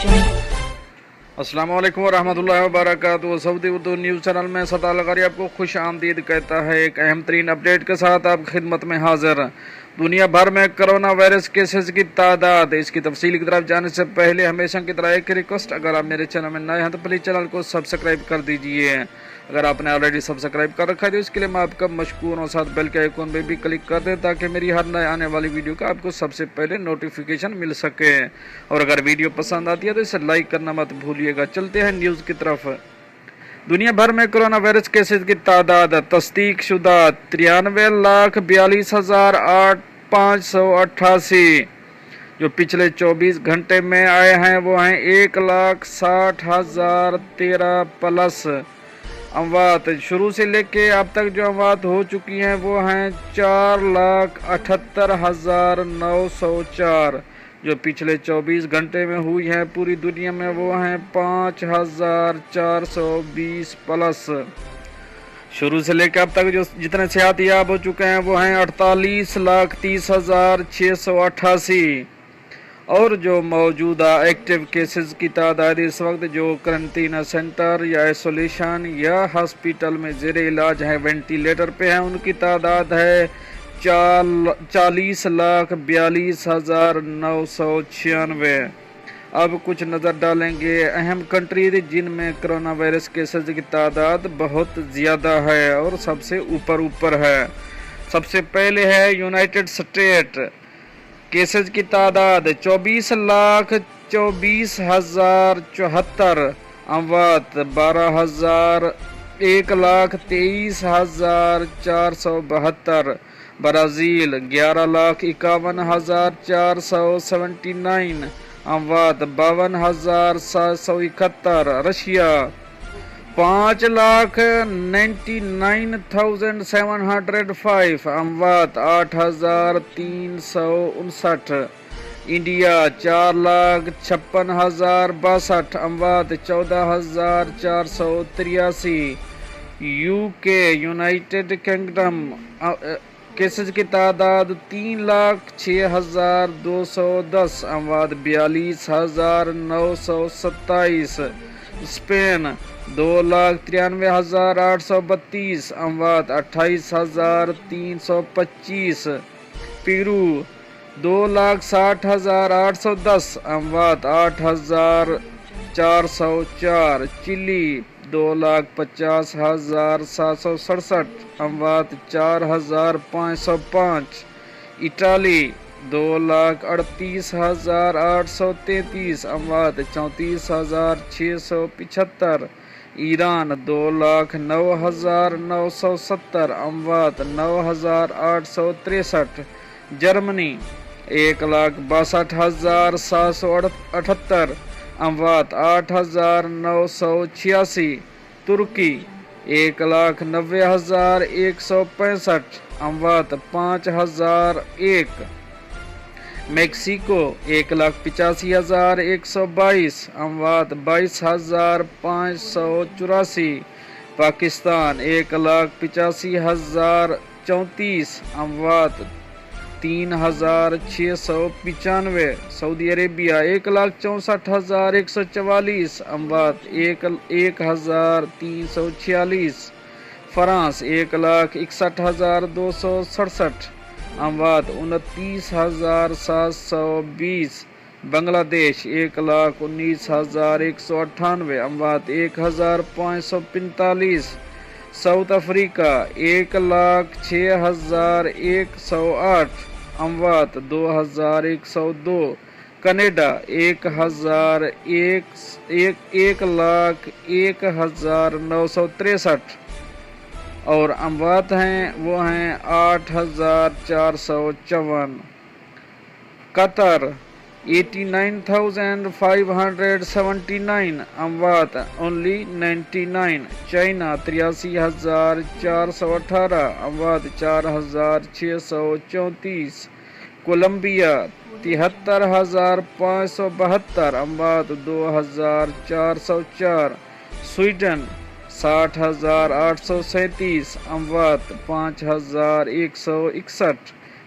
अस्सलाम वालेकुम वरहमतुल्लाहि वबरकातुहू। सऊदी उर्दू न्यूज़ चैनल में सताल लगारी आपको खुश आमदीद कहता है। एक अहम तरीन अपडेट के साथ आपकी खिदमत में हाजिर। दुनिया भर में कोरोना वायरस केसेस की तादाद, इसकी तफसील की तरफ जाने से पहले हमेशा की तरह एक रिक्वेस्ट, अगर आप मेरे चैनल में नए हैं तो प्लीज़ चैनल को सब्सक्राइब कर दीजिए। अगर आपने ऑलरेडी सब्सक्राइब कर रखा है तो इसके लिए मैं आपका मशकूर हूँ। साथ बेल के आइकॉन पे भी क्लिक कर दें ताकि मेरी हर नए आने वाली वीडियो का आपको सबसे पहले नोटिफिकेशन मिल सके। और अगर वीडियो पसंद आती है तो इसे लाइक करना मत भूलिएगा। चलते हैं न्यूज़ की तरफ। दुनिया भर में कोरोना वायरस केसेस की तादाद तस्दीक शुदा 93,42,588, जो पिछले 24 घंटे में आए हैं वो हैं 1,60,013 प्लस। अमवात शुरू से लेके अब तक जो अमवात हो चुकी हैं वो हैं 4,78,904, जो पिछले 24 घंटे में हुई हैं पूरी दुनिया में वो हैं 5,420 प्लस। शुरू से लेकर अब तक जो जितने सेहतियाब हो चुके हैं वो हैं 48,30,688, और जो मौजूदा एक्टिव केसेस की तादाद इस वक्त जो करंटीना सेंटर या आइसोलेशन या हॉस्पिटल में ज़ेर इलाज है, वेंटिलेटर पे हैं, उनकी तादाद है 40,42,996। अब कुछ नज़र डालेंगे अहम कंट्रीज जिनमें कोरोना वायरस केसेस की तादाद बहुत ज़्यादा है और सबसे ऊपर है। सबसे पहले है यूनाइटेड स्टेट। केसेस की तादाद 24,24,074, अमवात 1,23,472। ब्राज़ील 11,51,479, अमवात 52,771। रशिया 5,99,705, अमवात 8,359। इंडिया 4,56,062, अमवात 14,483। यूके यूनाइटेड किंगडम केसेस की तादाद 3,06,210, अमवात 42,927। स्पेन 2,93,832, अमवात 28,325। पेरू 2,60,810, अमवात 8,404। चिली 2,50,767, अमवात 4,505। इटाली 2,38,833, अमवात 34,675। ईरान 2,09,970, अमवात 9,863। जर्मनी 1,62,778, अमवात 8,986। तुर्की 1,90,165, अमवात 5,001। मेक्सिको 1,85,122, अमवात 22,584। पाकिस्तान 1,85,034, अमवात 3,695। सऊदी अरेबिया 1,64,144, अमवात 1,0346। फ्रांस 1,61,267, अमवात 29,720। बांग्लादेश 1,19,198, अमवात 1,545। साउथ अफ्रीका 1,06,108, अमवात 2,102। कनाडा 1,01,963, और अमवात हैं वो हैं 8,454। कतर 89,579, अमवात ओनली 99। चाइना 83,418, अमवात 4,634। कोलंबिया 73,572, अमवात 2,404। स्वीडन 60,837, अमवात 5,161।